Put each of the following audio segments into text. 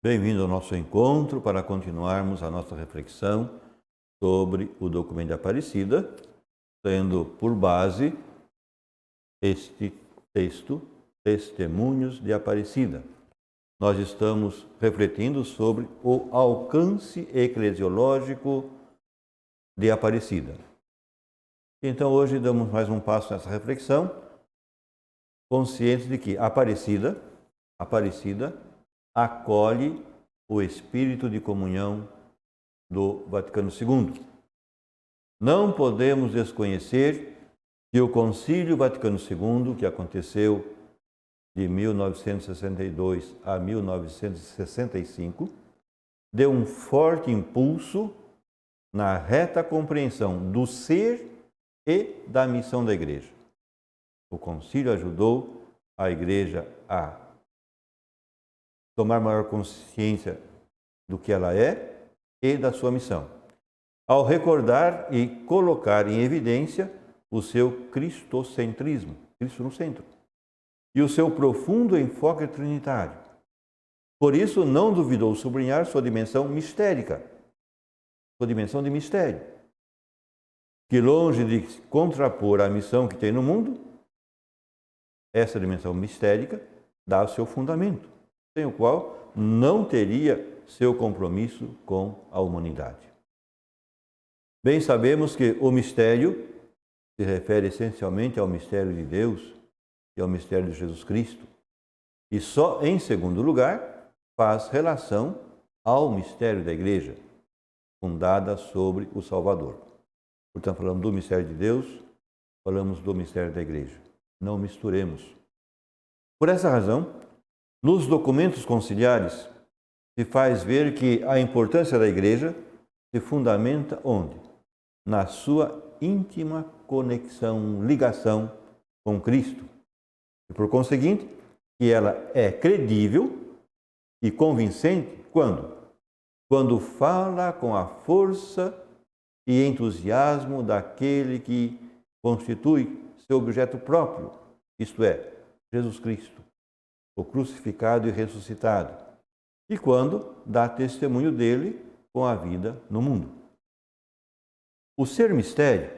Bem-vindo ao nosso encontro para continuarmos a nossa reflexão sobre o documento de Aparecida, tendo por base este texto, Testemunhos de Aparecida. Nós estamos refletindo sobre o alcance eclesiológico de Aparecida. Então, hoje damos mais um passo nessa reflexão, conscientes de que Aparecida acolhe o espírito de comunhão do Vaticano II. Não podemos desconhecer que o Concílio Vaticano II, que aconteceu de 1962 a 1965, deu um forte impulso na reta compreensão do ser e da missão da Igreja. O Concílio ajudou a Igreja a tomar maior consciência do que ela é e da sua missão, ao recordar e colocar em evidência o seu cristocentrismo, Cristo no centro, e o seu profundo enfoque trinitário. Por isso, não duvidou sublinhar sua dimensão mistérica, sua dimensão de mistério, que longe de contrapor a missão que tem no mundo, essa dimensão mistérica dá o seu fundamento, sem o qual não teria seu compromisso com a humanidade. Bem sabemos que o mistério se refere essencialmente ao mistério de Deus e ao mistério de Jesus Cristo, e só em segundo lugar faz relação ao mistério da Igreja, fundada sobre o Salvador. Portanto, falamos do mistério de Deus, falamos do mistério da Igreja. Não misturemos. Por essa razão, nos documentos conciliares, se faz ver que a importância da Igreja se fundamenta onde? Na sua íntima conexão, ligação com Cristo. E, por conseguinte, que ela é credível e convincente quando? Quando fala com a força e entusiasmo daquele que constitui seu objeto próprio, isto é, Jesus Cristo, o crucificado e ressuscitado, e quando dá testemunho dele com a vida no mundo. O ser mistério,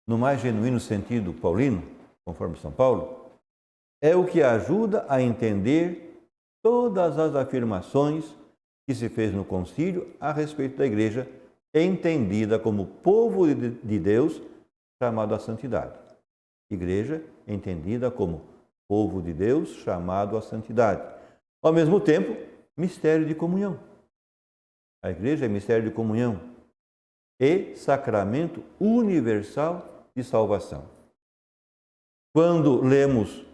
no mais genuíno sentido paulino, conforme São Paulo, é o que ajuda a entender todas as afirmações que se fez no concílio a respeito da Igreja, entendida como povo de Deus chamado à santidade. Igreja entendida como povo de Deus chamado à santidade. Ao mesmo tempo, mistério de comunhão. A Igreja é mistério de comunhão e sacramento universal de salvação. Quando lemos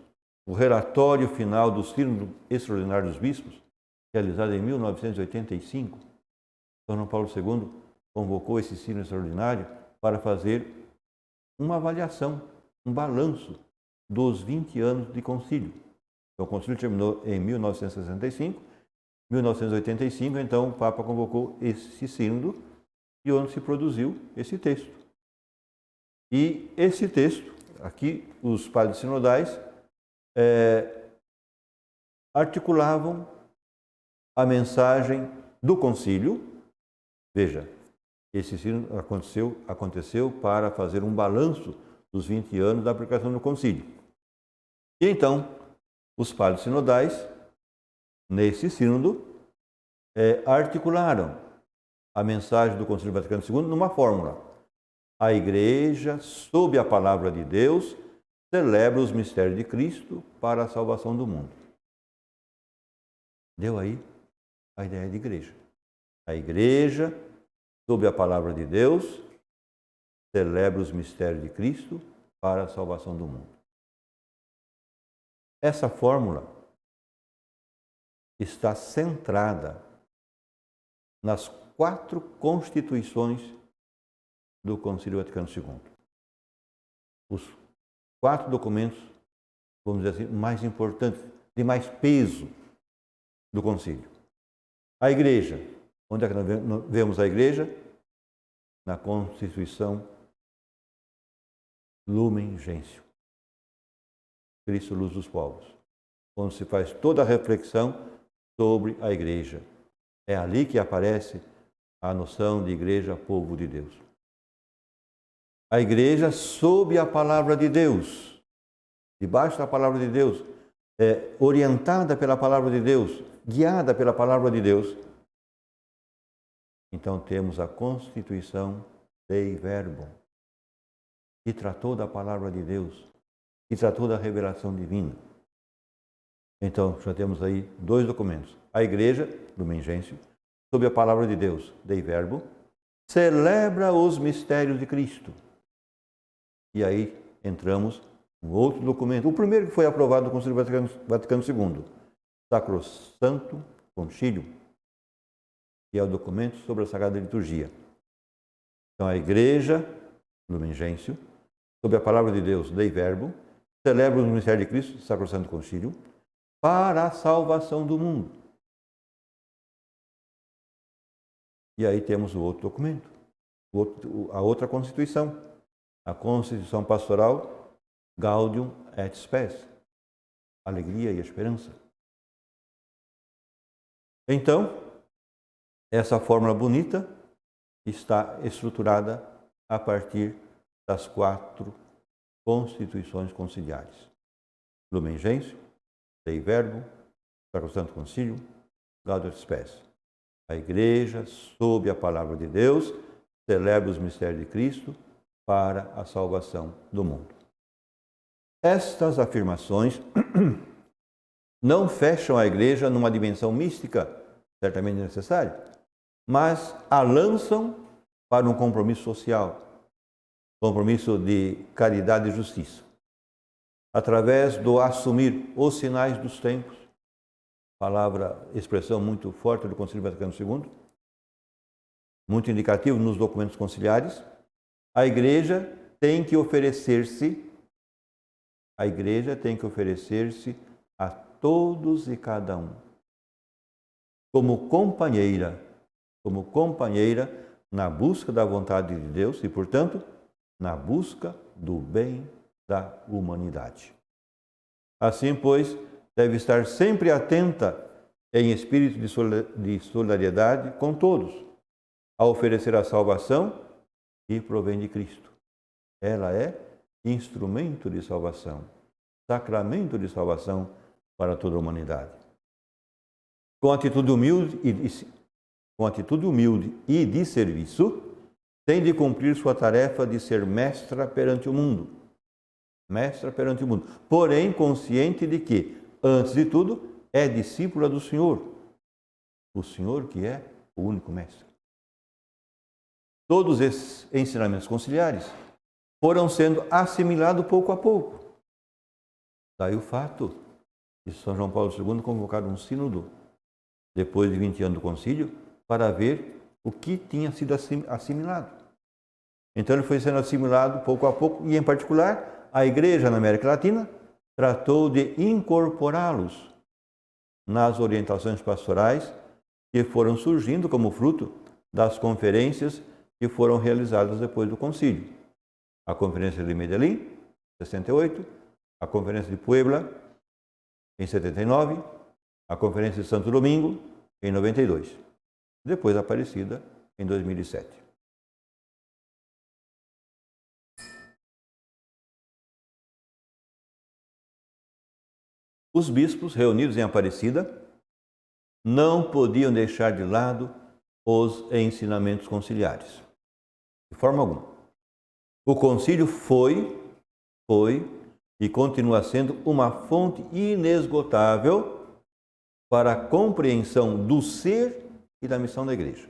o relatório final do Sínodo Extraordinário dos Bispos, realizado em 1985, São João Paulo II convocou esse Sínodo Extraordinário para fazer uma avaliação, um balanço dos 20 anos de concílio. Então, o concílio terminou em 1965, 1985, então o Papa convocou esse sínodo e onde se produziu esse texto. E esse texto, aqui os padres sinodais articulavam a mensagem do concílio. Veja, esse sínodo aconteceu para fazer um balanço dos 20 anos da aplicação do concílio. E então, os padres sinodais, nesse sínodo, articularam a mensagem do Concílio Vaticano II numa fórmula. A Igreja, sob a palavra de Deus, celebra os mistérios de Cristo para a salvação do mundo. Deu aí a ideia de Igreja. A Igreja, sob a palavra de Deus, celebra os mistérios de Cristo para a salvação do mundo. Essa fórmula está centrada nas 4 constituições do Concílio Vaticano II. Os 4 documentos, vamos dizer assim, mais importantes, de mais peso do concílio. A Igreja. Onde é que nós vemos a Igreja? Na Constituição Lumen Gentium, Cristo, luz dos povos, onde se faz toda a reflexão sobre a Igreja, É ali que aparece a noção de igreja, povo de Deus. A igreja sob a palavra de Deus, debaixo da palavra de Deus, orientada pela palavra de Deus, guiada pela palavra de Deus. Então temos a constituição Dei Verbum, que tratou da palavra de Deus, que tratou da revelação divina. Então já temos aí dois documentos. A igreja, Lumen Gentium, sob a palavra de Deus, Dei Verbum, celebra os mistérios de Cristo. E aí entramos em outro documento, o primeiro que foi aprovado no Concílio Vaticano II, Sacrosanto Concílio, que é o documento sobre a Sagrada Liturgia. Então a igreja, Lumen Gentium, sob a palavra de Deus, Dei Verbum, celebra os mistérios de Cristo, Sacrosanto Concílio, para a salvação do mundo. E aí temos o outro documento, a outra Constituição, a Constituição Pastoral Gaudium et Spes, alegria e esperança. Então, essa fórmula bonita está estruturada a partir das 4 constituições conciliares. Lumen Gentium, Dei Verbum, Sacrosanto Concílio, Gaudium et Spes. A igreja, sob a palavra de Deus, celebra os mistérios de Cristo para a salvação do mundo. Estas afirmações não fecham a igreja numa dimensão mística, certamente necessária, mas a lançam para um compromisso social, compromisso de caridade e justiça, através do assumir os sinais dos tempos, expressão muito forte do Concílio Vaticano II, muito indicativo nos documentos conciliares. A igreja tem que oferecer-se a todos e cada um, como companheira na busca da vontade de Deus e, portanto, na busca do bem da humanidade. Assim, pois, deve estar sempre atenta em espírito de solidariedade com todos, a oferecer a salvação que provém de Cristo. Ela é instrumento de salvação, sacramento de salvação para toda a humanidade. Com atitude humilde e de serviço, tem de cumprir sua tarefa de ser mestra perante o mundo. Porém, consciente de que, antes de tudo, é discípula do Senhor. O Senhor que é o único mestre. Todos esses ensinamentos conciliares foram sendo assimilados pouco a pouco. Daí o fato de São João Paulo II convocar um sínodo, depois de 20 anos do concílio, para ver o que tinha sido assimilado. Então ele foi sendo assimilado pouco a pouco, e em particular a Igreja na América Latina tratou de incorporá-los nas orientações pastorais que foram surgindo como fruto das conferências que foram realizadas depois do concílio. A Conferência de Medellín, em 68, a Conferência de Puebla, em 79, a Conferência de Santo Domingo, em 92, depois a Aparecida, em 2007. Os bispos reunidos em Aparecida não podiam deixar de lado os ensinamentos conciliares, de forma alguma. O concílio foi e continua sendo uma fonte inesgotável para a compreensão do ser e da missão da Igreja.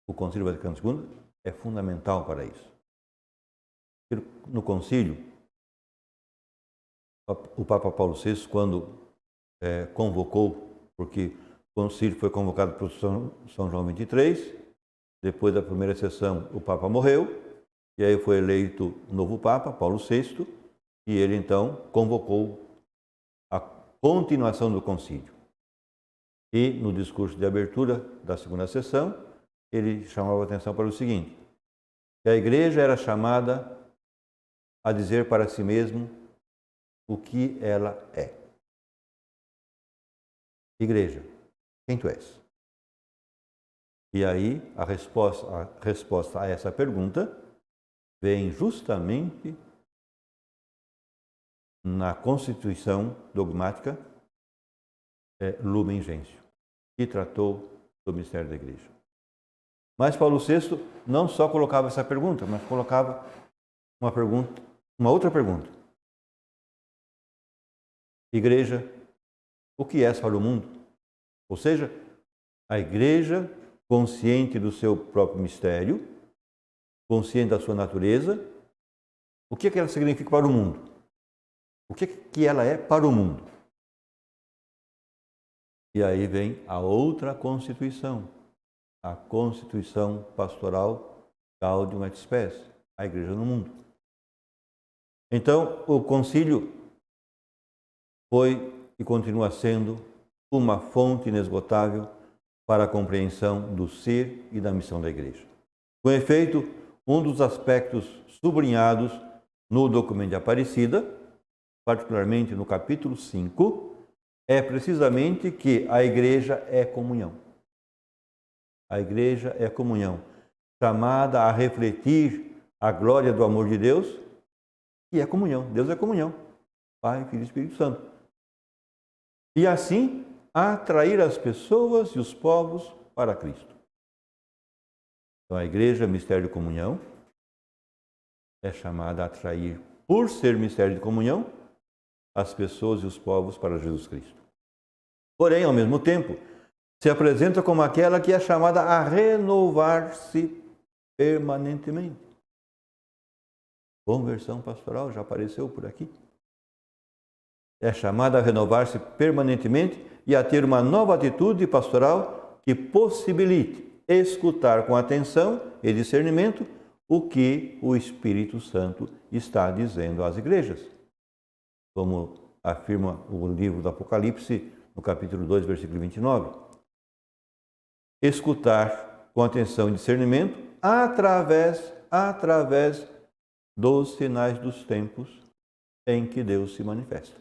O Concílio Vaticano II é fundamental para isso. No concílio, o Papa Paulo VI, quando convocou, porque o concílio foi convocado por São João XXIII, depois da primeira sessão o Papa morreu, e aí foi eleito o novo Papa, Paulo VI, e ele então convocou a continuação do concílio. E no discurso de abertura da segunda sessão, ele chamava a atenção para o seguinte, que a Igreja era chamada a dizer para si mesma o que ela é. Igreja, quem tu és? E aí a resposta a essa pergunta vem justamente na Constituição Dogmática Lumen Gentium, que tratou do mistério da Igreja. Mas Paulo VI não só colocava essa pergunta, mas colocava uma outra pergunta. Igreja, o que és para o mundo? Ou seja, a Igreja, consciente do seu próprio mistério, consciente da sua natureza, o que ela significa para o mundo? O que ela é para o mundo? E aí vem a outra Constituição, a Constituição Pastoral Gaudium et Spes, a Igreja no mundo. Então, o concílio foi e continua sendo uma fonte inesgotável para a compreensão do ser e da missão da Igreja. Com efeito, um dos aspectos sublinhados no documento de Aparecida, particularmente no capítulo 5, é precisamente que a Igreja é comunhão. A Igreja é comunhão, chamada a refletir a glória do amor de Deus, que é comunhão. Deus é comunhão, Pai, Filho e Espírito Santo. E assim, atrair as pessoas e os povos para Cristo. Então, a Igreja, mistério de comunhão, é chamada a atrair, por ser mistério de comunhão, as pessoas e os povos para Jesus Cristo. Porém, ao mesmo tempo, se apresenta como aquela que é chamada a renovar-se permanentemente. Conversão pastoral já apareceu por aqui. É chamada a renovar-se permanentemente e a ter uma nova atitude pastoral que possibilite escutar com atenção e discernimento o que o Espírito Santo está dizendo às igrejas. Como afirma o livro do Apocalipse, no capítulo 2, versículo 29. Escutar com atenção e discernimento através dos sinais dos tempos em que Deus se manifesta.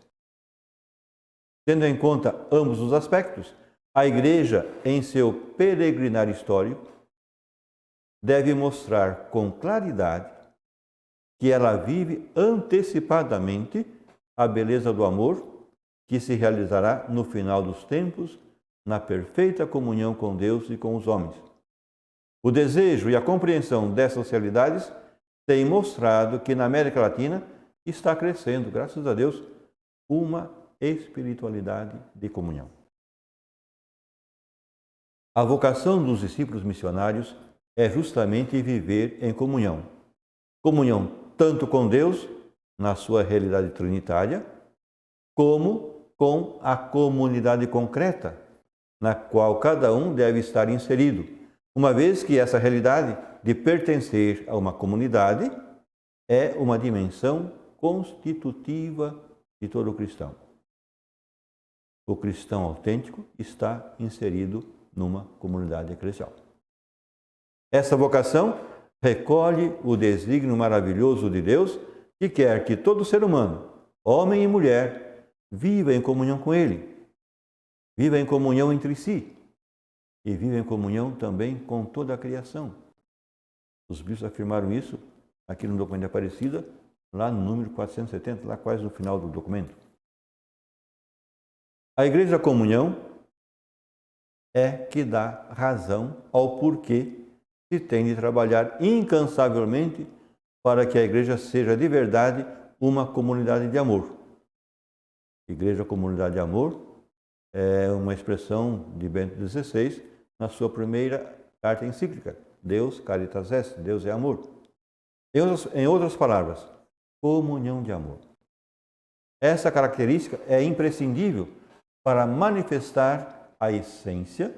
Tendo em conta ambos os aspectos, a Igreja, em seu peregrinar histórico, deve mostrar com claridade que ela vive antecipadamente a beleza do amor que se realizará no final dos tempos, na perfeita comunhão com Deus e com os homens. O desejo e a compreensão dessas realidades têm mostrado que na América Latina está crescendo, graças a Deus, uma espiritualidade de comunhão. A vocação dos discípulos missionários é justamente viver em comunhão. Comunhão tanto com Deus, na sua realidade trinitária, como com a comunidade concreta, na qual cada um deve estar inserido, uma vez que essa realidade de pertencer a uma comunidade é uma dimensão constitutiva de todo cristão. O cristão autêntico está inserido numa comunidade eclesial. Essa vocação recolhe o desígnio maravilhoso de Deus que quer que todo ser humano, homem e mulher, viva em comunhão com Ele, viva em comunhão entre si e viva em comunhão também com toda a criação. Os bispos afirmaram isso aqui no documento de Aparecida, lá no número 470, lá quase no final do documento. A Igreja da Comunhão é que dá razão ao porquê se tem de trabalhar incansavelmente para que a Igreja seja de verdade uma comunidade de amor. Igreja Comunidade de Amor é uma expressão de Bento XVI na sua primeira carta encíclica, Deus Caritas Est, Deus é amor. Em outras palavras, comunhão de amor. Essa característica é imprescindível para manifestar a essência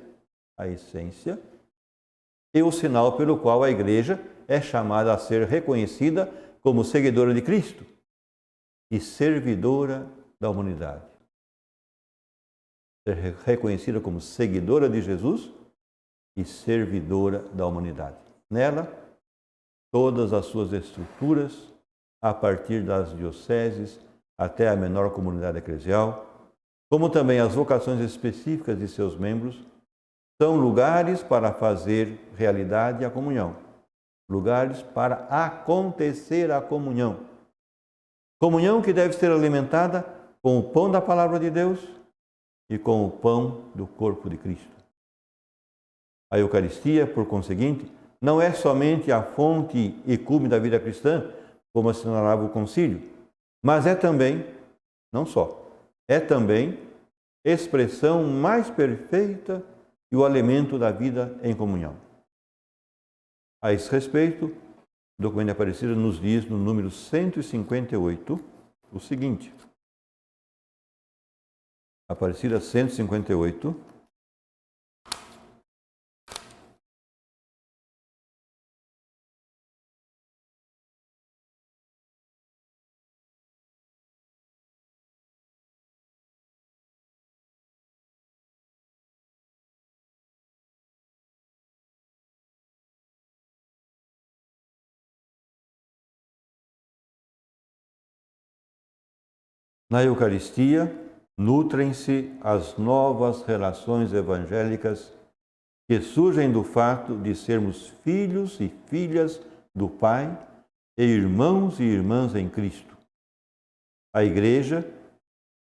e o sinal pelo qual a Igreja é chamada a ser reconhecida como seguidora de Cristo e servidora da humanidade. Ser reconhecida como seguidora de Jesus e servidora da humanidade. Nela, todas as suas estruturas, a partir das dioceses até a menor comunidade eclesial, como também as vocações específicas de seus membros, são lugares para fazer realidade a comunhão, lugares para acontecer a comunhão. Comunhão que deve ser alimentada com o pão da palavra de Deus e com o pão do corpo de Cristo. A Eucaristia, por conseguinte, não é somente a fonte e cume da vida cristã, como assinalava o concílio, mas é também, não só, é também expressão mais perfeita e o alimento da vida em comunhão. A esse respeito, o documento de Aparecida nos diz, no número 158, o seguinte. Aparecida 158. Na Eucaristia, nutrem-se as novas relações evangélicas que surgem do fato de sermos filhos e filhas do Pai e irmãos e irmãs em Cristo. A Igreja,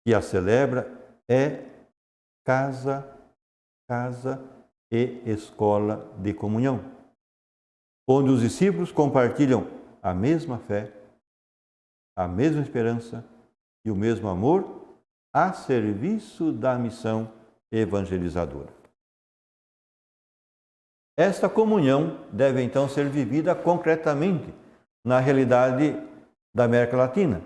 que a celebra, é casa e escola de comunhão, onde os discípulos compartilham a mesma fé, a mesma esperança e o mesmo amor a serviço da missão evangelizadora. Esta comunhão deve então ser vivida concretamente na realidade da América Latina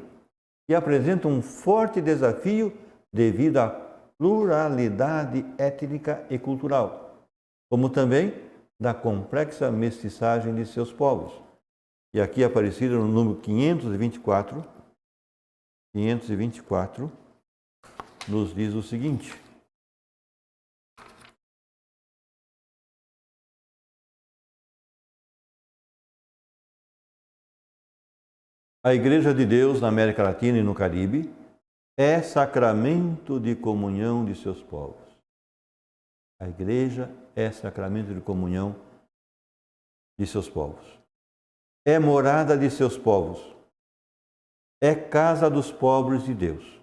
e apresenta um forte desafio devido à pluralidade étnica e cultural, como também da complexa mestiçagem de seus povos. E aqui Aparecida no número 524, nos diz o seguinte. A Igreja de Deus na América Latina e no Caribe é sacramento de comunhão de seus povos. A Igreja é sacramento de comunhão de seus povos. É morada de seus povos. É casa dos pobres de Deus.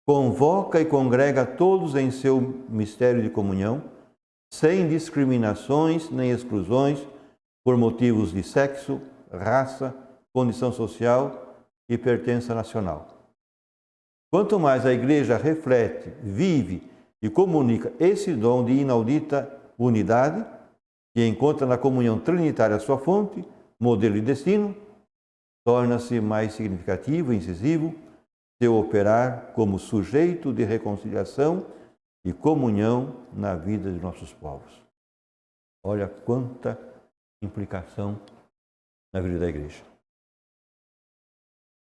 Convoca e congrega todos em seu mistério de comunhão, sem discriminações nem exclusões por motivos de sexo, raça, condição social e pertença nacional. Quanto mais a Igreja reflete, vive e comunica esse dom de inaudita unidade, que encontra na comunhão trinitária sua fonte, modelo e destino, torna-se mais significativo e incisivo seu operar como sujeito de reconciliação e comunhão na vida de nossos povos. Olha quanta implicação na vida da Igreja.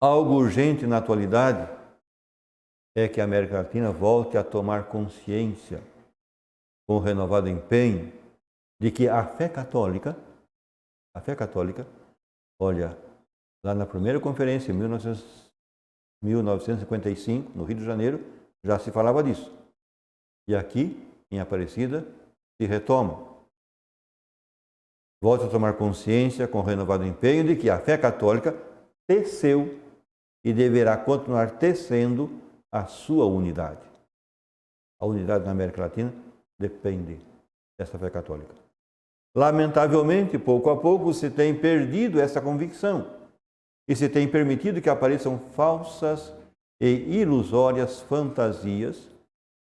Algo urgente na atualidade é que a América Latina volte a tomar consciência, com renovado empenho, de que a fé católica, olha, lá na primeira conferência, em 1955, no Rio de Janeiro, já se falava disso. E aqui, em Aparecida, se retoma. Volte a tomar consciência, com renovado empenho, de que a fé católica teceu e deverá continuar tecendo a sua unidade. A unidade na América Latina depende dessa fé católica. Lamentavelmente, pouco a pouco, se tem perdido essa convicção e se tem permitido que apareçam falsas e ilusórias fantasias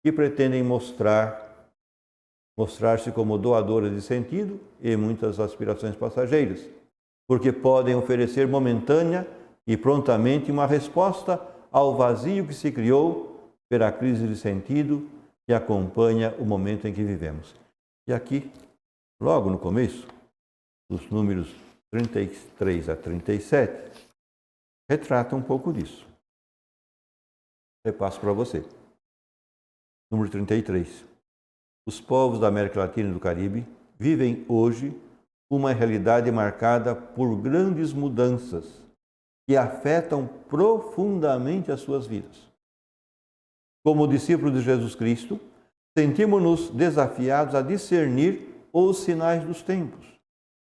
que pretendem mostrar-se como doadoras de sentido e muitas aspirações passageiras, porque podem oferecer momentânea e prontamente uma resposta ao vazio que se criou pela crise de sentido que acompanha o momento em que vivemos. E aqui, logo no começo, os números 33 a 37, retratam um pouco disso. Repasso para você. Número 33. Os povos da América Latina e do Caribe vivem hoje uma realidade marcada por grandes mudanças que afetam profundamente as suas vidas. Como discípulos de Jesus Cristo, sentimos-nos desafiados a discernir os sinais dos tempos,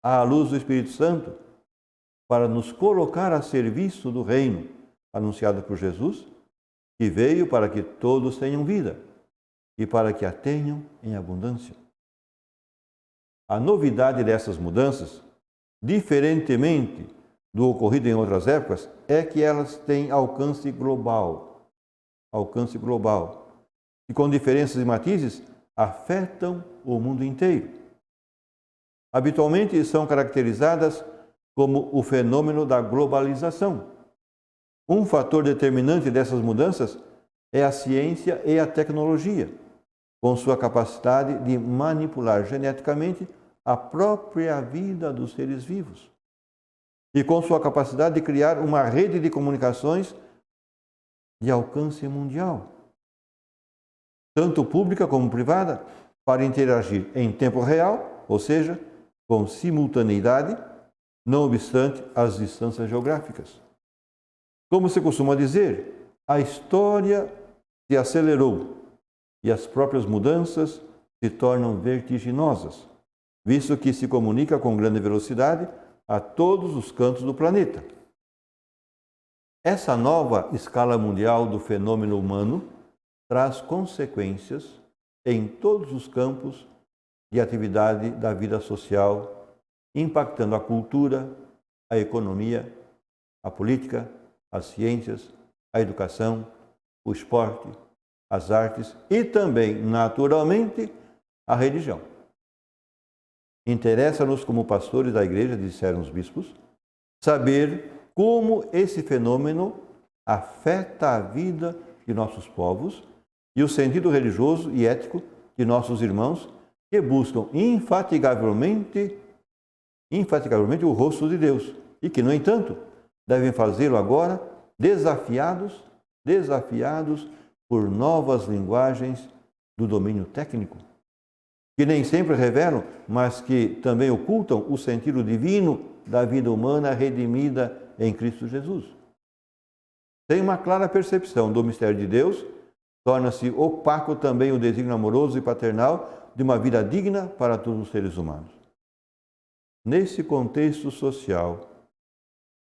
à luz do Espírito Santo, para nos colocar a serviço do reino anunciado por Jesus, que veio para que todos tenham vida e para que a tenham em abundância. A novidade dessas mudanças, diferentemente do ocorrido em outras épocas, é que elas têm alcance global, e com diferenças e matizes afetam o mundo inteiro. Habitualmente são caracterizadas como o fenômeno da globalização. Um fator determinante dessas mudanças é a ciência e a tecnologia, com sua capacidade de manipular geneticamente a própria vida dos seres vivos e com sua capacidade de criar uma rede de comunicações de alcance mundial, tanto pública como privada, para interagir em tempo real, ou seja, com simultaneidade, não obstante as distâncias geográficas. Como se costuma dizer, a história se acelerou e as próprias mudanças se tornam vertiginosas, visto que se comunica com grande velocidade a todos os cantos do planeta. Essa nova escala mundial do fenômeno humano traz consequências em todos os campos de atividade da vida social, impactando a cultura, a economia, a política, as ciências, a educação, o esporte, as artes e também, naturalmente, a religião. Interessa-nos, como pastores da igreja, disseram os bispos, saber como esse fenômeno afeta a vida de nossos povos e o sentido religioso e ético de nossos irmãos que buscam infatigavelmente o rosto de Deus e que, no entanto, devem fazê-lo agora desafiados por novas linguagens do domínio técnico, que nem sempre revelam, mas que também ocultam o sentido divino da vida humana redimida em Cristo Jesus. Sem uma clara percepção do mistério de Deus, torna-se opaco também o desígnio amoroso e paternal de uma vida digna para todos os seres humanos. Nesse contexto social,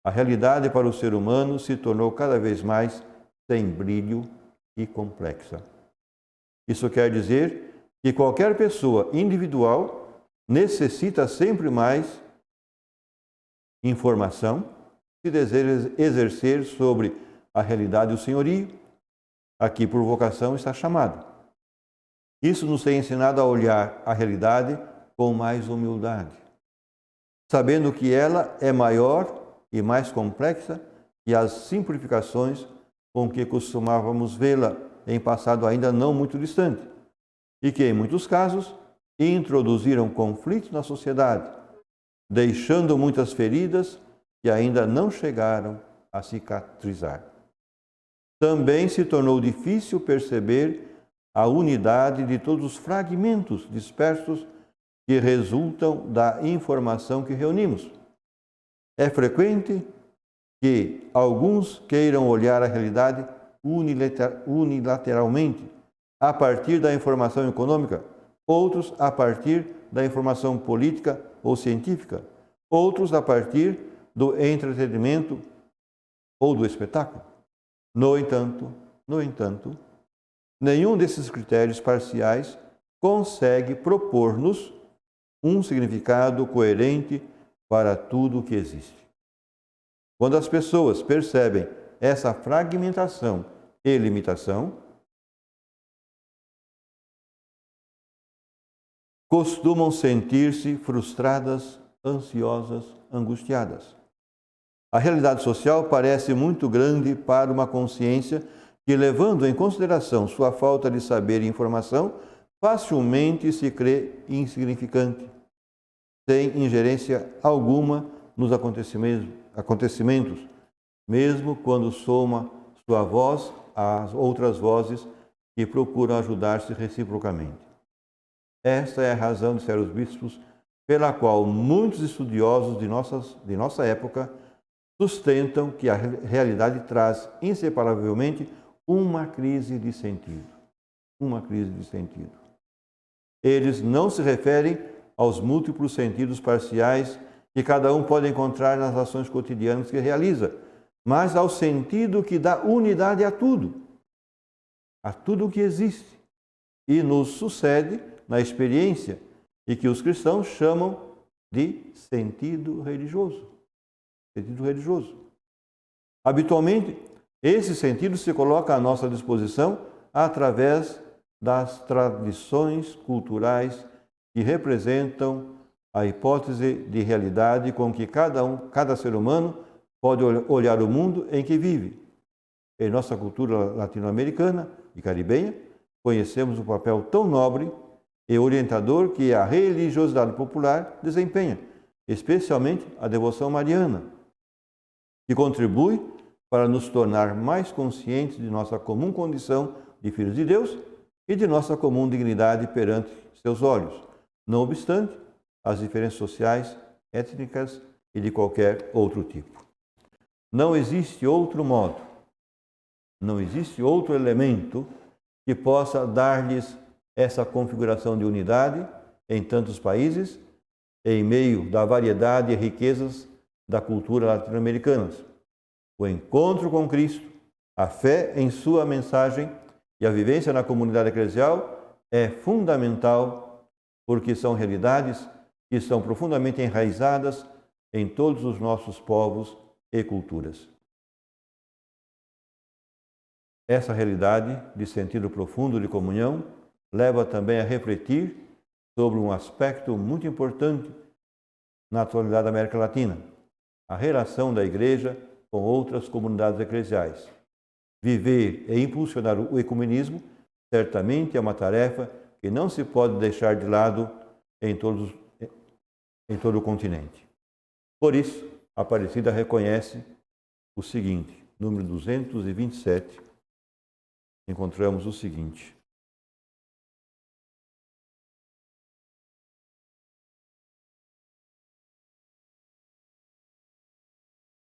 a realidade para o ser humano se tornou cada vez mais sem brilho e complexa. Isso quer dizer que qualquer pessoa individual necessita sempre mais informação se deseja exercer sobre a realidade do senhorio, a que por vocação está chamado. Isso nos tem ensinado a olhar a realidade com mais humildade, sabendo que ela é maior e mais complexa que as simplificações com que costumávamos vê-la em passado ainda não muito distante, e que, em muitos casos, introduziram conflitos na sociedade, deixando muitas feridas que ainda não chegaram a cicatrizar. Também se tornou difícil perceber a unidade de todos os fragmentos dispersos que resultam da informação que reunimos. É frequente que alguns queiram olhar a realidade unilateralmente, a partir da informação econômica, outros a partir da informação política ou científica, outros a partir do entretenimento ou do espetáculo. No entanto, nenhum desses critérios parciais consegue propor-nos um significado coerente para tudo o que existe. Quando as pessoas percebem essa fragmentação e limitação, costumam sentir-se frustradas, ansiosas, angustiadas. A realidade social parece muito grande para uma consciência que, levando em consideração sua falta de saber e informação, facilmente se crê insignificante, sem ingerência alguma nos acontecimentos, mesmo quando soma sua voz às outras vozes que procuram ajudar-se reciprocamente. Esta é a razão, disseram os bispos, pela qual muitos estudiosos de nossa época sustentam que a realidade traz inseparavelmente uma crise de sentido. Uma crise de sentido. eles não se referem aos múltiplos sentidos parciais que cada um pode encontrar nas ações cotidianas que realiza, mas ao sentido que dá unidade a tudo o que existe, e nos sucede na experiência, e que os cristãos chamam de sentido religioso. Sentido religioso. Habitualmente, esse sentido se coloca à nossa disposição através das tradições culturais que representam a hipótese de realidade com que cada ser humano pode olhar o mundo em que vive. Em nossa cultura latino-americana e caribenha, conhecemos o papel tão nobre e orientador que a religiosidade popular desempenha, especialmente a devoção mariana, que contribui para nos tornar mais conscientes de nossa comum condição de filhos de Deus e de nossa comum dignidade perante seus olhos, não obstante as diferenças sociais, étnicas e de qualquer outro tipo. Não existe outro modo, não existe outro elemento que possa dar-lhes essa configuração de unidade em tantos países, em meio da variedade e riquezas da cultura latino-americana. O encontro com Cristo, a fé em sua mensagem e a vivência na comunidade eclesial é fundamental, porque são realidades que são profundamente enraizadas em todos os nossos povos e culturas. Essa realidade de sentido profundo de comunhão leva também a refletir sobre um aspecto muito importante na atualidade da América Latina, a relação da Igreja com outras comunidades eclesiais. Viver e impulsionar o ecumenismo certamente é uma tarefa que não se pode deixar de lado em todo o continente. Por isso, a Aparecida reconhece o seguinte, número 227, encontramos o seguinte: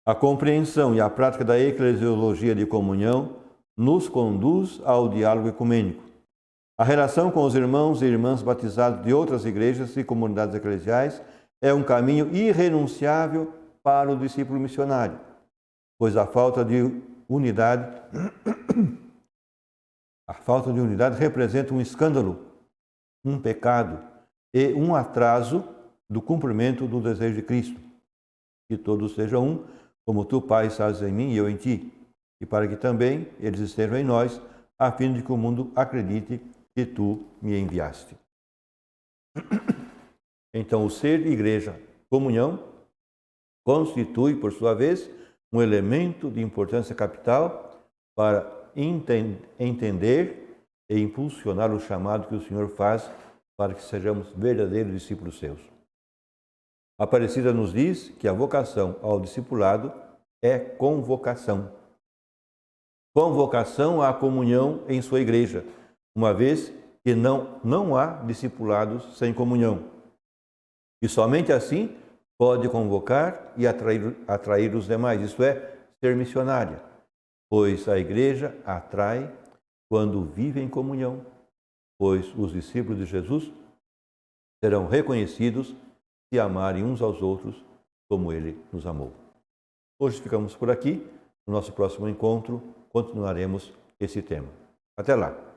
a compreensão e a prática da eclesiologia de comunhão nos conduz ao diálogo ecumênico. A relação com os irmãos e irmãs batizados de outras igrejas e comunidades eclesiais é um caminho irrenunciável para o discípulo missionário, pois a falta de unidade representa um escândalo, um pecado e um atraso do cumprimento do desejo de Cristo. Que todos sejam um, como tu, Pai, estás em mim e eu em ti, e para que também eles estejam em nós, a fim de que o mundo acredite que tu me enviaste. Então, o ser igreja, comunhão, constitui, por sua vez, um elemento de importância capital para entender e impulsionar o chamado que o Senhor faz para que sejamos verdadeiros discípulos seus. A Aparecida nos diz que a vocação ao discipulado é convocação. Convocação à comunhão em sua igreja, uma vez que não há discipulados sem comunhão. E somente assim pode convocar e atrair os demais, isto é, ser missionária, pois a igreja atrai quando vive em comunhão, pois os discípulos de Jesus serão reconhecidos se amarem uns aos outros como Ele nos amou. Hoje ficamos por aqui. No nosso próximo encontro continuaremos esse tema. Até lá!